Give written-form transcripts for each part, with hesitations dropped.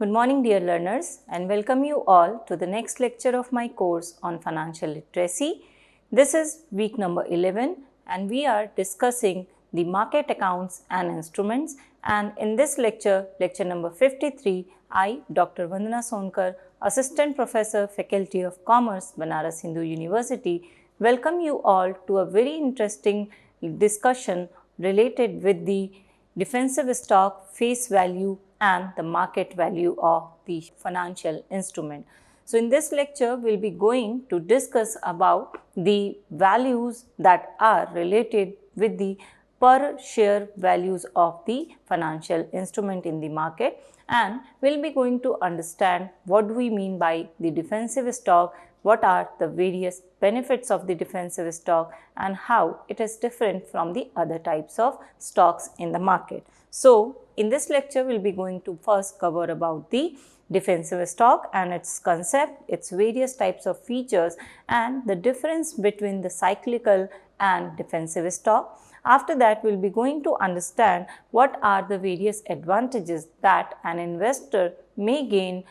Good morning, dear learners, and welcome you all to the next lecture of my course on financial literacy. This is week number 11, and we are discussing the market accounts and instruments. And in this lecture, lecture number 53, I, Dr. Vandana Sonkar, Assistant Professor, Faculty of Commerce, Banaras Hindu University, welcome you all to a very interesting discussion related with the defensive stock, face value and the market value of the financial instrument. So, in this lecture, we will be going to discuss about the values that are related with the per share values of the financial instrument in the market, and we will be going to understand what do we mean by the defensive stock, what are the various benefits of the defensive stock and how it is different from the other types of stocks in the market. So, in this lecture, we will be going to first cover about the defensive stock and its concept, its various types of features and the difference between the cyclical and defensive stock. After that, we will be going to understand what are the various advantages that an investor may gain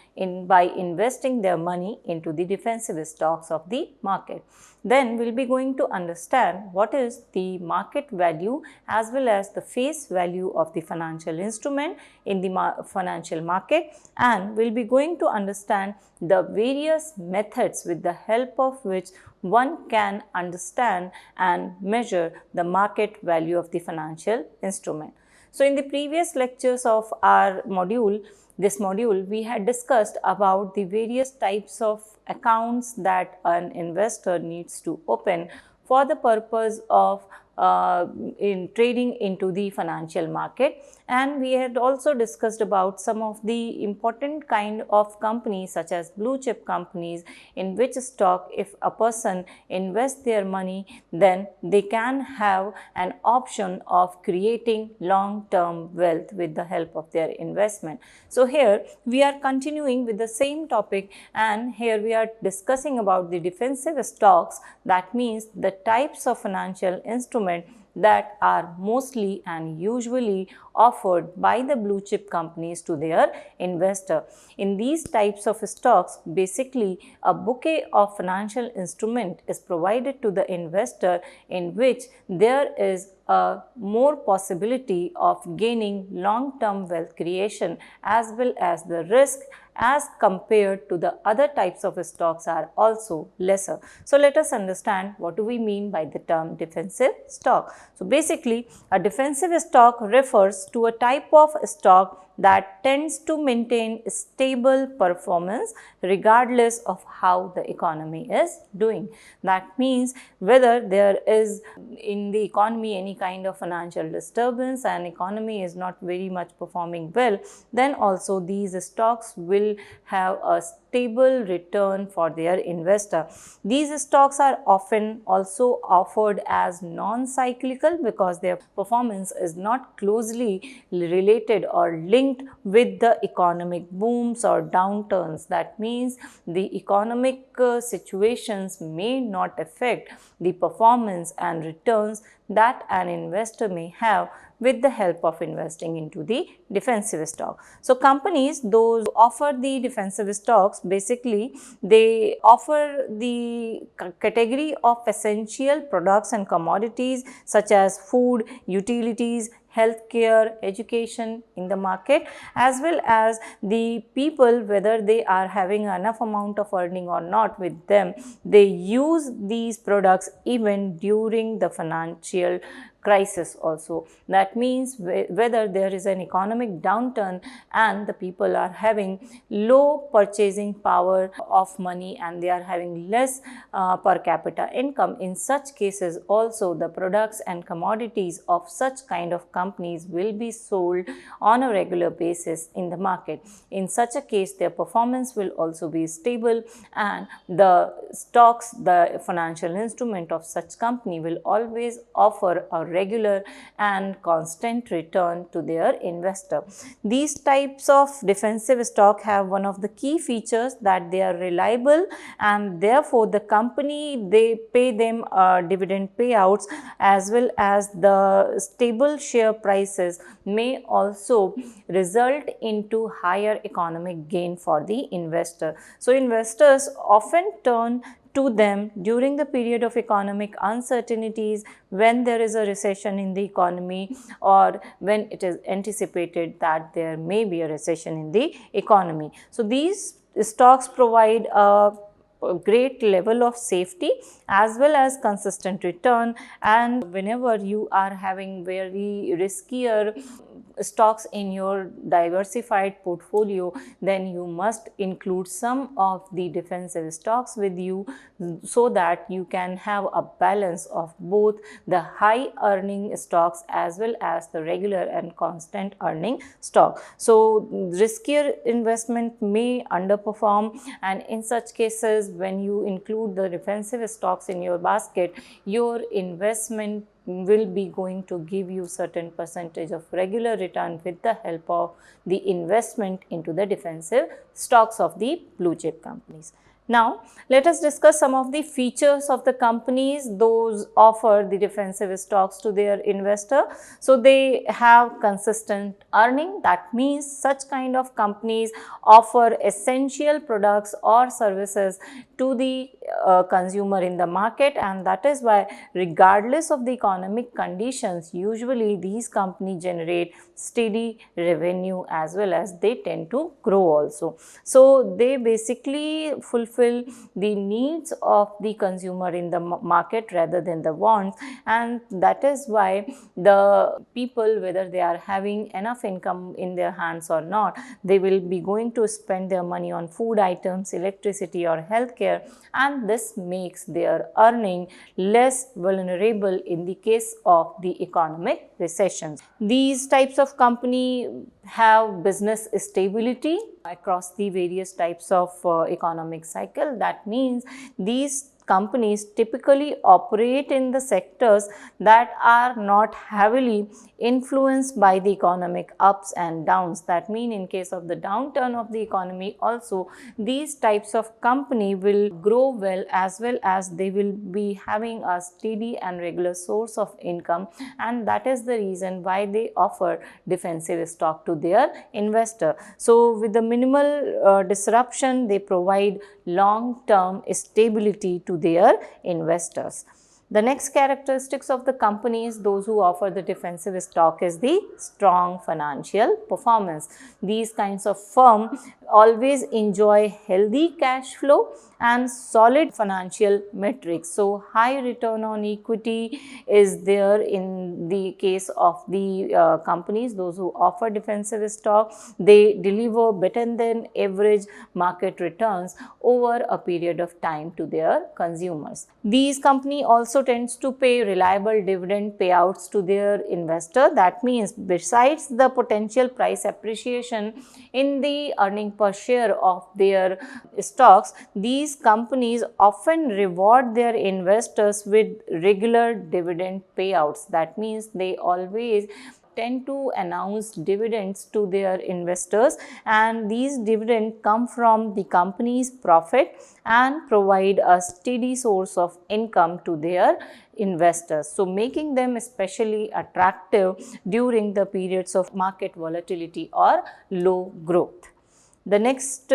by investing their money into the defensive stocks of the market. Then we will be going to understand what is the market value as well as the face value of the financial instrument in the financial market, and we will be going to understand the various methods with the help of which one can understand and measure the market value of the financial instrument. So, in the previous lectures of our module, we had discussed about the various types of accounts that an investor needs to open for the purpose of in trading into the financial market, and we had also discussed about some of the important kind of companies such as blue chip companies, in which stock if a person invests their money, then they can have an option of creating long term wealth with the help of their investment. So, here we are continuing with the same topic, and here we are discussing about the defensive stocks, that means the types of financial instruments that are mostly and usually offered by the blue chip companies to their investor. In these types of stocks, basically a bouquet of financial instrument is provided to the investor, in which there is a more possibility of gaining long-term wealth creation as well as the risk as compared to the other types of stocks are also lesser. So, let us understand what do we mean by the term defensive stock. So, basically a defensive stock refers to a type of stock that tends to maintain stable performance regardless of how the economy is doing. That means whether there is in the economy any kind of financial disturbance and economy is not very much performing well, then also these stocks will have a stable return for their investor. These stocks are often also offered as non-cyclical because their performance is not closely related or linked with the economic booms or downturns. That means the economic situations may not affect the performance and returns that an investor may have with the help of investing into the defensive stock. So, companies those offer the defensive stocks, basically they offer the category of essential products and commodities such as food, utilities, healthcare, education in the market, as well as the people, whether they are having enough amount of earning or not with them, they use these products even during the financial crisis also. That means whether there is an economic downturn and the people are having low purchasing power of money and they are having less per capita income, in such cases also the products and commodities of such kind of companies will be sold on a regular basis in the market. In such a case, their performance will also be stable, and the stocks, the financial instrument of such company will always offer a regular and constant return to their investor. These types of defensive stock have one of the key features that they are reliable, and therefore the company, they pay them dividend payouts, as well as the stable share prices may also result into higher economic gain for the investor. So investors often turn to them during the period of economic uncertainties, when there is a recession in the economy, or when it is anticipated that there may be a recession in the economy. So these stocks provide a great level of safety as well as consistent return, and whenever you are having very riskier stocks in your diversified portfolio, then you must include some of the defensive stocks with you, so that you can have a balance of both the high earning stocks as well as the regular and constant earning stock. So riskier investment may underperform, and in such cases, when you include the defensive stocks in your basket, your investment will be going to give you certain percentage of regular return with the help of the investment into the defensive stocks of the blue chip companies. Now, let us discuss some of the features of the companies those offer the defensive stocks to their investor. So they have consistent earning. That means such kind of companies offer essential products or services to the consumer in the market, and that is why regardless of the economic conditions, usually these companies generate steady revenue as well as they tend to grow also. So they basically fulfill the needs of the consumer in the market rather than the wants, and that is why the people, whether they are having enough income in their hands or not, they will be going to spend their money on food items, electricity or healthcare, and this makes their earning less vulnerable in the case of the economic recessions. These types of company have business stability across the various types of economic cycle. That means these companies typically operate in the sectors that are not heavily influenced by the economic ups and downs. That means in case of the downturn of the economy also, these types of company will grow well, as well as they will be having a steady and regular source of income, and that is the reason why they offer defensive stock to their investor. So with the minimal disruption, they provide long-term stability to their investors. The next characteristics of the companies, those who offer the defensive stock, is the strong financial performance. These kinds of firms always enjoy healthy cash flow and solid financial metrics. So high return on equity is there in the case of the companies, those who offer defensive stock. They deliver better than average market returns over a period of time to their consumers. These company also tends to pay reliable dividend payouts to their investor. That means besides the potential price appreciation in the earning per share of their stocks, these companies often reward their investors with regular dividend payouts. That means they always tend to announce dividends to their investors, and these dividends come from the company's profit and provide a steady source of income to their investors, so making them especially attractive during the periods of market volatility or low growth. The next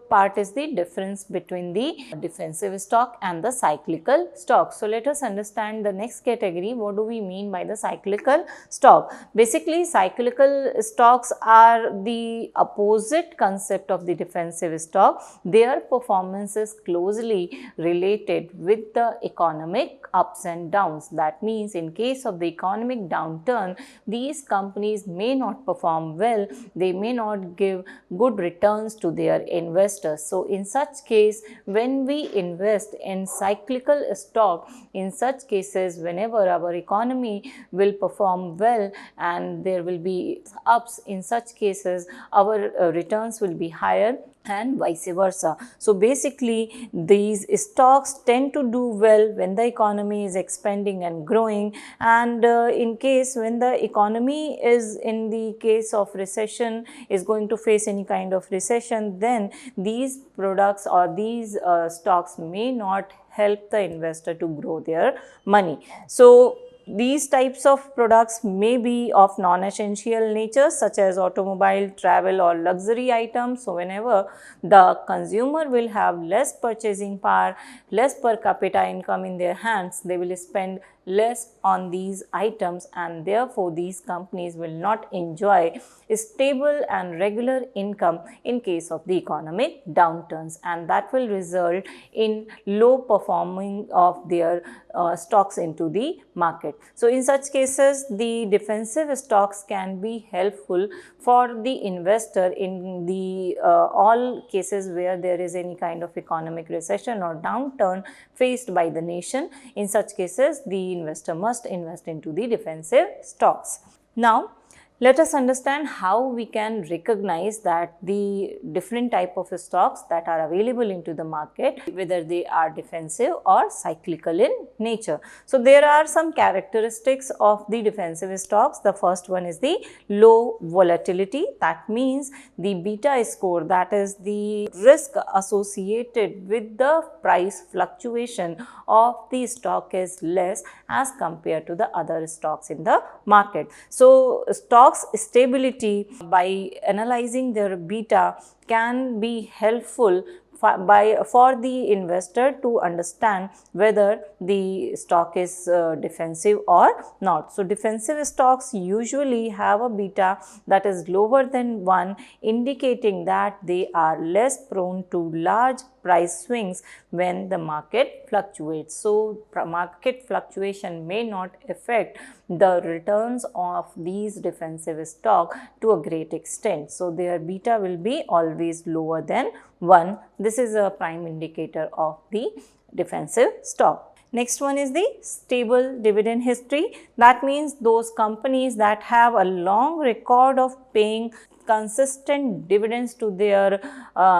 part is the difference between the defensive stock and the cyclical stock. So let us understand the next category. What do we mean by the cyclical stock? Basically, cyclical stocks are the opposite concept of the defensive stock. Their performance is closely related with the economic ups and downs. That means in case of the economic downturn, these companies may not perform well, they may not give good returns to their investors. So in such case, when we invest in cyclical stock, in such cases, whenever our economy will perform well and there will be ups, in such cases our returns will be higher, and vice versa. So basically these stocks tend to do well when the economy is expanding and growing, and in case when the economy is in the case of recession is going to face any kind of recession, then these products or these stocks may not help the investor to grow their money. So these types of products may be of non-essential nature, such as automobile, travel or luxury items. So whenever the consumer will have less purchasing power, less per capita income in their hands, they will spend less on these items, and therefore these companies will not enjoy stable and regular income in case of the economic downturns, and that will result in low performing of their stocks into the market. So in such cases, the defensive stocks can be helpful for the investor in the all cases where there is any kind of economic recession or downturn faced by the nation. In such cases, the investor must invest into the defensive stocks. Now, let us understand how we can recognize that the different type of stocks that are available into the market, whether they are defensive or cyclical in nature. So there are some characteristics of the defensive stocks. The first one is the low volatility. That means the beta score, that is the risk associated with the price fluctuation of the stock, is less as compared to the other stocks in the market. So stocks stability by analyzing their beta can be helpful for the investor to understand whether the stock is defensive or not. So defensive stocks usually have a beta that is lower than 1, indicating that they are less prone to large price swings when the market fluctuates. So market fluctuation may not affect the returns of these defensive stock to a great extent. So their beta will be always lower than 1. This is a prime indicator of the defensive stock. Next one is the stable dividend history. That means those companies that have a long record of paying consistent dividends to their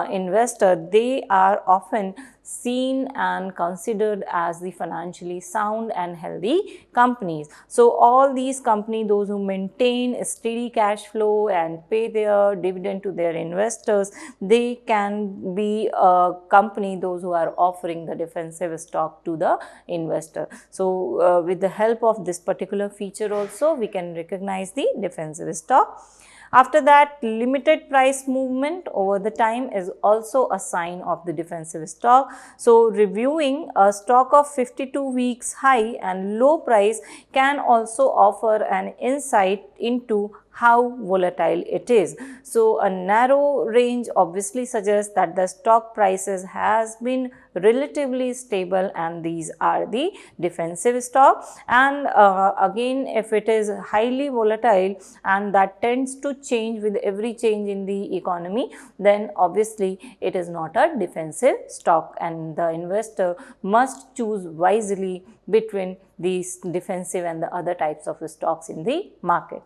investor, they are often seen and considered as the financially sound and healthy companies. So all these companies, those who maintain a steady cash flow and pay their dividend to their investors, they can be a company, those who are offering the defensive stock to the investor. So with the help of this particular feature also, we can recognize the defensive stock. After that, limited price movement over the time is also a sign of the defensive stock. So reviewing a stock of 52 weeks high and low price can also offer an insight into how volatile it is. So a narrow range obviously suggests that the stock prices has been relatively stable, and these are the defensive stock. And again, if it is highly volatile and that tends to change with every change in the economy, then obviously it is not a defensive stock, and the investor must choose wisely between these defensive and the other types of stocks in the market.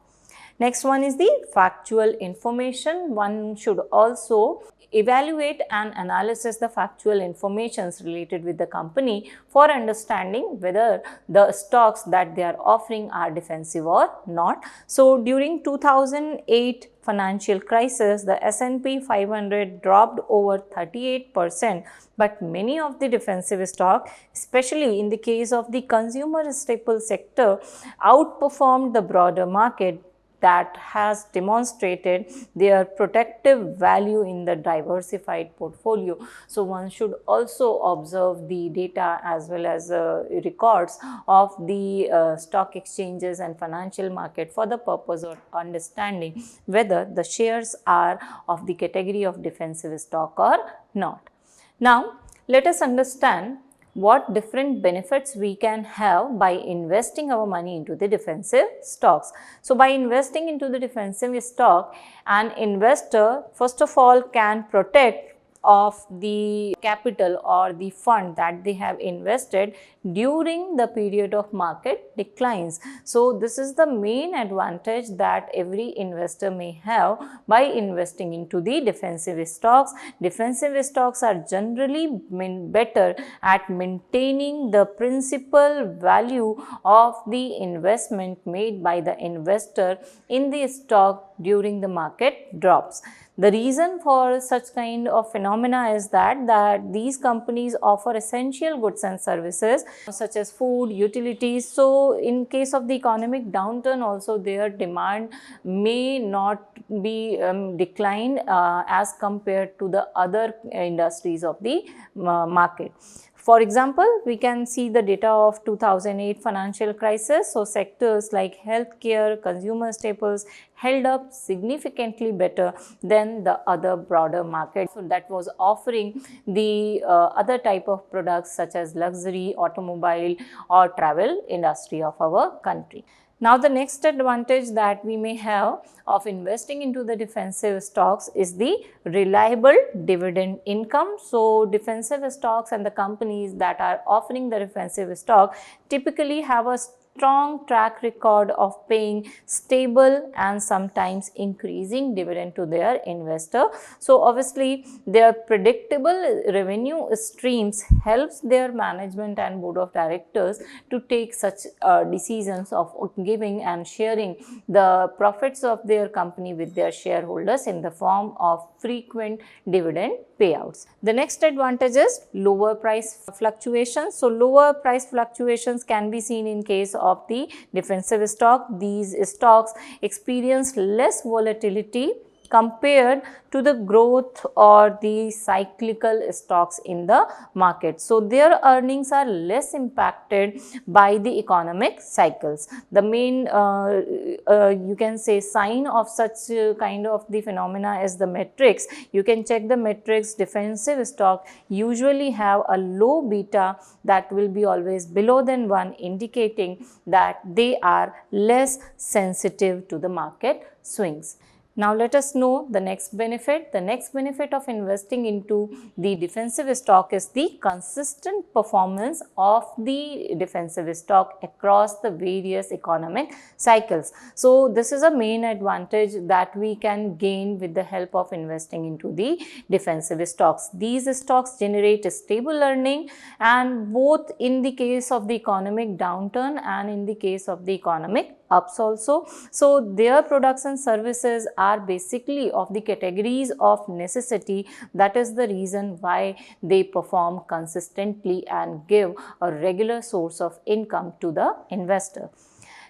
Next one is the factual information. One should also evaluate and analyze the factual informations related with the company for understanding whether the stocks that they are offering are defensive or not. So during 2008 financial crisis, the S&P 500 dropped over 38%, but many of the defensive stock, especially in the case of the consumer staple sector, outperformed the broader market. That has demonstrated their protective value in the diversified portfolio. So one should also observe the data as well as records of the stock exchanges and financial market for the purpose of understanding whether the shares are of the category of defensive stock or not. Now, let us understand what different benefits we can have by investing our money into the defensive stocks. So by investing into the defensive stock, an investor first of all can protect of the capital or the fund that they have invested during the period of market declines. So this is the main advantage that every investor may have by investing into the defensive stocks. Defensive stocks are generally better at maintaining the principal value of the investment made by the investor in the stock during the market drops. The reason for such kind of phenomena is that these companies offer essential goods and services such as food, utilities. So in case of the economic downturn also, their demand may not be declined as compared to the other industries of the market. For example, we can see the data of 2008 financial crisis. So sectors like healthcare, consumer staples held up significantly better than the other broader market. So that was offering the other type of products such as luxury, automobile or travel industry of our country. Now, the next advantage that we may have of investing into the defensive stocks is the reliable dividend income. So, defensive stocks and the companies that are offering the defensive stock typically have a strong track record of paying stable and sometimes increasing dividend to their investor. So obviously their predictable revenue streams helps their management and board of directors to take such decisions of giving and sharing the profits of their company with their shareholders in the form of frequent dividend payouts. The next advantage is lower price fluctuations. So lower price fluctuations can be seen in case of the defensive stock. These stocks experience less volatility compared to the growth or the cyclical stocks in the market. So their earnings are less impacted by the economic cycles. The main you can say sign of such kind of the phenomena is the metrics. You can check the metrics. Defensive stock usually have a low beta that will be always below than 1, indicating that they are less sensitive to the market swings. Now let us know the next benefit. The next benefit of investing into the defensive stock is the consistent performance of the defensive stock across the various economic cycles. So this is a main advantage that we can gain with the help of investing into the defensive stocks. These stocks generate a stable earning, and both in the case of the economic downturn and in the case of the economic ups also. So their products and services are basically of the categories of necessity. That is the reason why they perform consistently and give a regular source of income to the investor.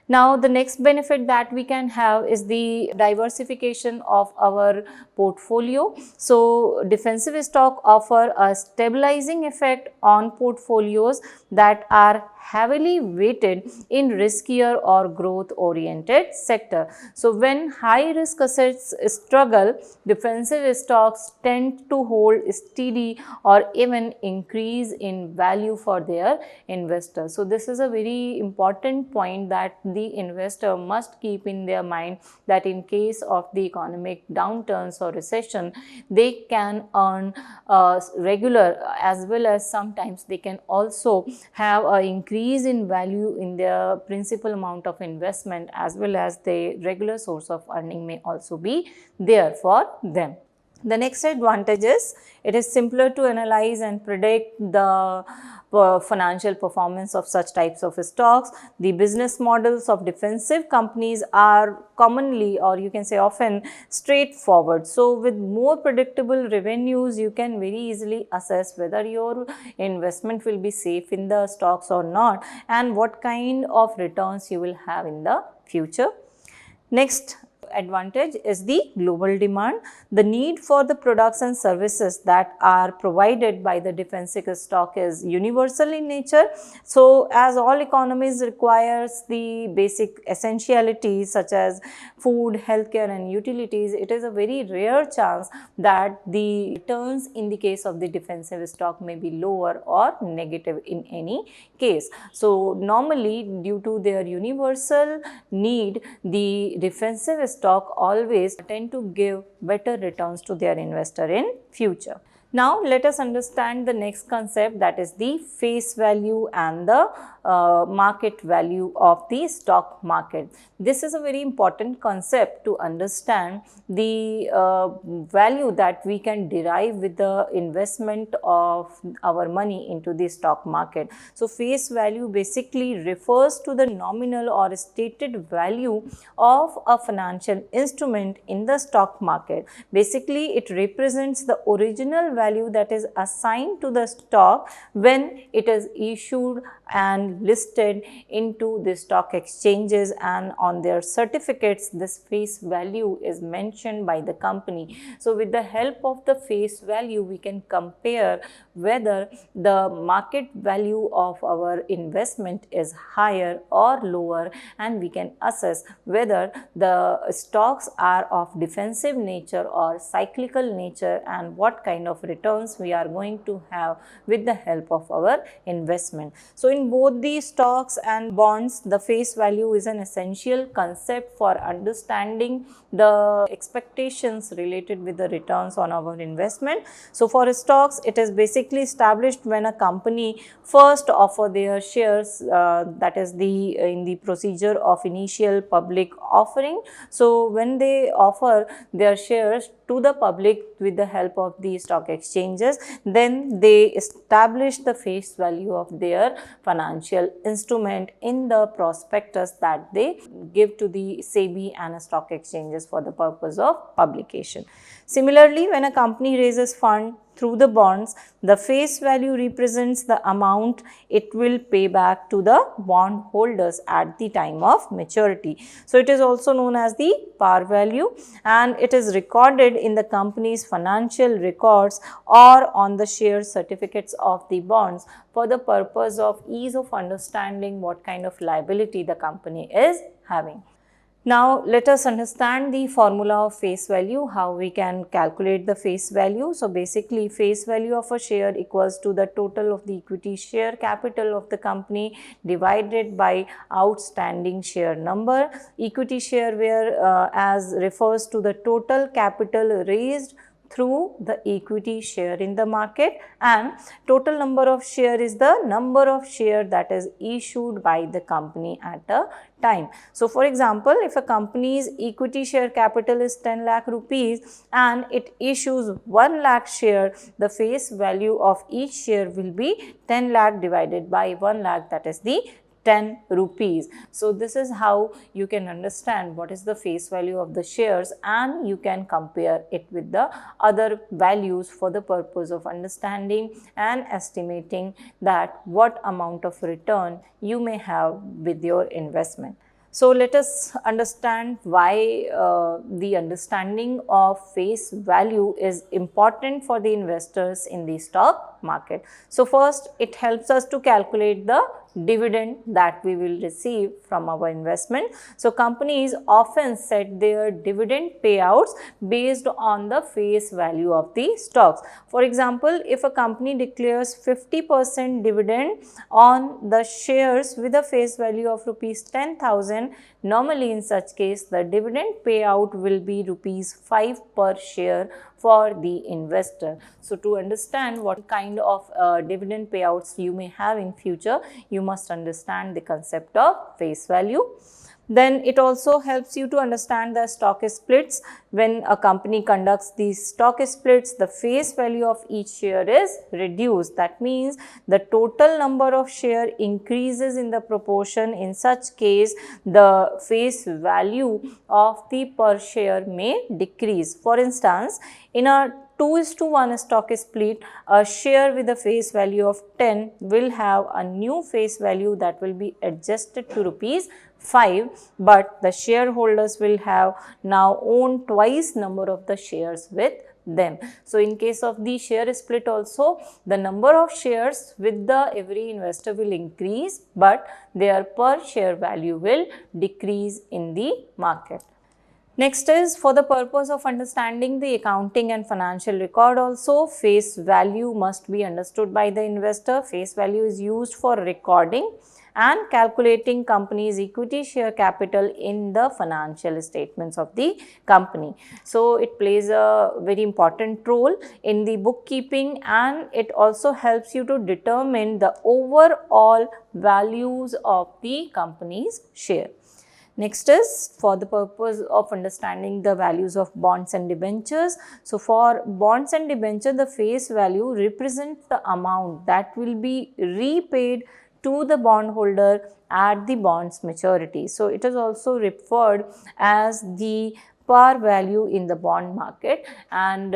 Now, the next benefit that we can have is the diversification of our portfolio. So, defensive stock offer a stabilizing effect on portfolios that are heavily weighted in riskier or growth oriented sector. So when high risk assets struggle, defensive stocks tend to hold steady or even increase in value for their investors. So this is a very important point that the investor must keep in their mind, that in case of the economic downturns or recession, they can earn regular as well as sometimes they can also have an increase in value in their principal amount of investment, as well as the regular source of earning may also be there for them. The next advantage is it is simpler to analyze and predict the financial performance of such types of stocks. The business models of defensive companies are commonly, or you can say often, straightforward. So with more predictable revenues, you can very easily assess whether your investment will be safe in the stocks or not, and what kind of returns you will have in the future. Next advantage is the global demand. The need for the products and services that are provided by the defensive stock is universal in nature. So as all economies requires the basic essentialities such as food, healthcare and utilities, it is a very rare chance that the returns in the case of the defensive stock may be lower or negative in any case. So normally, due to their universal need, the defensive stock always tend to give better returns to their investor in future. Now let us understand the next concept, that is the face value and the market value of the stock market. This is a very important concept to understand the value that we can derive with the investment of our money into the stock market. So face value basically refers to the nominal or stated value of a financial instrument in the stock market. Basically, it represents the original value that is assigned to the stock when it is issued and listed into the stock exchanges, and on their certificates this face value is mentioned by the company. So with the help of the face value we can compare whether the market value of our investment is higher or lower, and we can assess whether the stocks are of defensive nature or cyclical nature, and what kind of returns we are going to have with the help of our investment. So in both the stocks and bonds, the face value is an essential concept for understanding the expectations related with the returns on our investment. So for stocks, it is basically established when a company first offer their shares, that is in the procedure of initial public offering. So when they offer their shares to the public with the help of the stock exchanges, then they establish the face value of their financial instrument in the prospectus that they give to the SEBI and stock exchanges for the purpose of publication. Similarly, when a company raises fund through the bonds, the face value represents the amount it will pay back to the bond holders at the time of maturity. So it is also known as the par value, and it is recorded in the company's financial records or on the share certificates of the bonds for the purpose of ease of understanding what kind of liability the company is having. Now let us understand the formula of face value, how we can calculate the face value. So basically, face value of a share equals to the total of the equity share capital of the company divided by outstanding share number. Equity share where as refers to the total capital raised through the equity share in the market, and total number of share is the number of share that is issued by the company at a time. So for example, if a company's equity share capital is 10 lakh rupees and it issues 1 lakh share, the face value of each share will be 10 lakh divided by 1 lakh, that is the 10 rupees. So this is how you can understand what is the face value of the shares, and you can compare it with the other values for the purpose of understanding and estimating that what amount of return you may have with your investment. So let us understand why the understanding of face value is important for the investors in the stock market. So first, it helps us to calculate the dividend that we will receive from our investment. So companies often set their dividend payouts based on the face value of the stocks. For example, if a company declares 50% dividend on the shares with a face value of rupees 10,000, normally in such case the dividend payout will be rupees 5 per share for the investor. So to understand what kind of dividend payouts you may have in future, you must understand the concept of face value. Then it also helps you to understand the stock splits. When a company conducts these stock splits, the face value of each share is reduced. That means the total number of share increases in the proportion. In such case, the face value of the per share may decrease. For instance, in a 2:1 stock split, a share with a face value of 10 will have a new face value that will be adjusted to rupees 5, but the shareholders will have now owned twice number of the shares with them. So in case of the share split also, the number of shares with the every investor will increase, but their per share value will decrease in the market. Next is, for the purpose of understanding the accounting and financial record also, face value must be understood by the investor. Face value is used for recording and calculating company's equity share capital in the financial statements of the company. So it plays a very important role in the bookkeeping, and it also helps you to determine the overall values of the company's share. Next is for the purpose of understanding the values of bonds and debentures. So for bonds and debenture, the face value represents the amount that will be repaid to the bondholder at the bond's maturity. So it is also referred as the par value in the bond market, and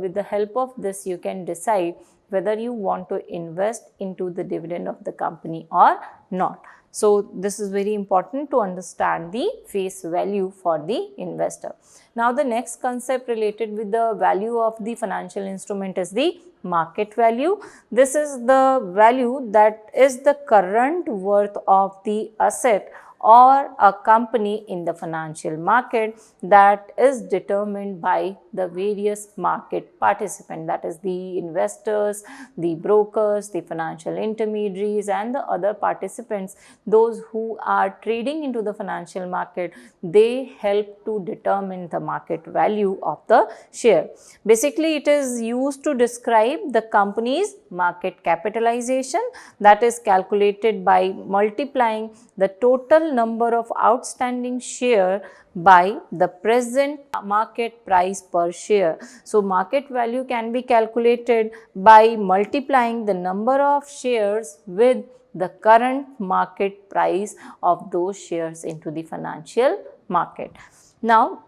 with the help of this you can decide whether you want to invest into the dividend of the company or not. So this is very important to understand the face value for the investor. Now the next concept related with the value of the financial instrument is the market value. This is the value that is the current worth of the asset or a company in the financial market that is determined by the various market participants, that is the investors, the brokers, the financial intermediaries and the other participants, those who are trading into the financial market. They help to determine the market value of the share. Basically, it is used to describe the company's market capitalization, that is calculated by multiplying the total number of outstanding share by the present market price per share. So market value can be calculated by multiplying the number of shares with the current market price of those shares into the financial market. Now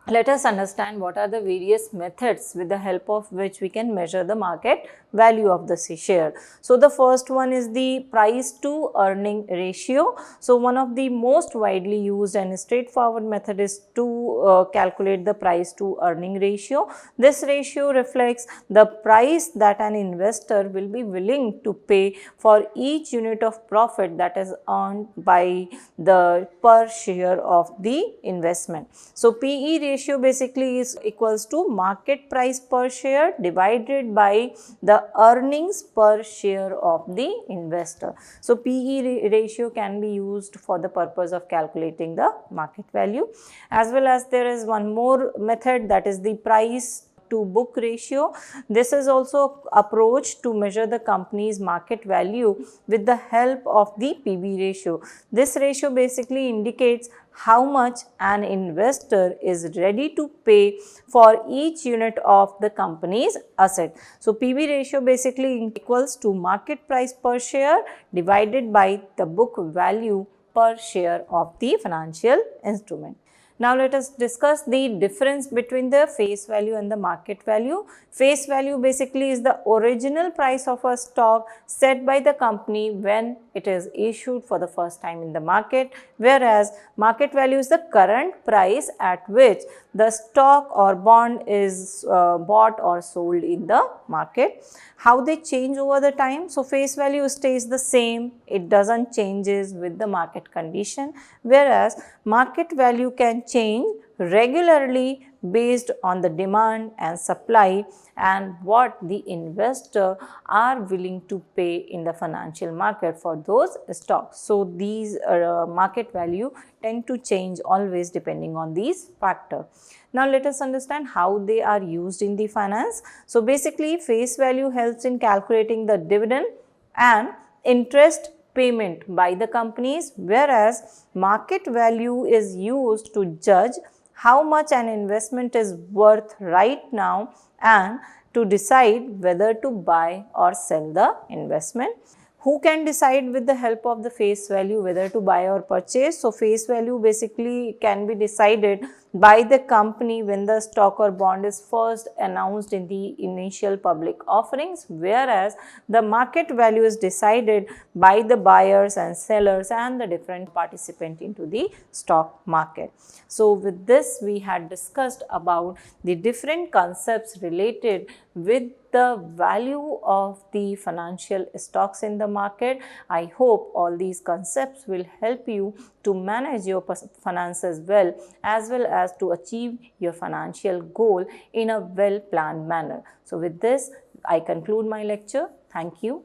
let us understand what are the various methods with the help of which we can measure the market value of the share. So the first one is the price to earning ratio. So one of the most widely used and straightforward method is to calculate the price to earning ratio. This ratio reflects the price that an investor will be willing to pay for each unit of profit that is earned by the per share of the investment. So PE ratio basically is equals to market price per share divided by the earnings per share of the investor. So PE ratio can be used for the purpose of calculating the market value, as well as there is one more method, that is the price to book ratio. This is also approach to measure the company's market value with the help of the PB ratio. This ratio basically indicates how much an investor is ready to pay for each unit of the company's asset. So PB ratio basically equals to market price per share divided by the book value per share of the financial instrument. Now let us discuss the difference between the face value and the market value. Face value basically is the original price of a stock set by the company when it is issued for the first time in the market, whereas market value is the current price at which the stock or bond is bought or sold in the market. How they change over the time? So face value stays the same, it doesn't changes with the market condition, whereas market value can change regularly based on the demand and supply and what the investor are willing to pay in the financial market for those stocks. So these market value tend to change always depending on these factors. Now let us understand how they are used in the finance. So basically face value helps in calculating the dividend and interest payment by the companies, whereas market value is used to judge how much an investment is worth right now and to decide whether to buy or sell the investment. Who can decide with the help of the face value whether to buy or purchase? So face value basically can be decided by the company when the stock or bond is first announced in the initial public offerings, whereas the market value is decided by the buyers and sellers and the different participants into the stock market. So with this we had discussed about the different concepts related with the value of the financial stocks in the market. I hope all these concepts will help you to manage your finances well as to achieve your financial goal in a well planned manner. So with this, I conclude my lecture. Thank you.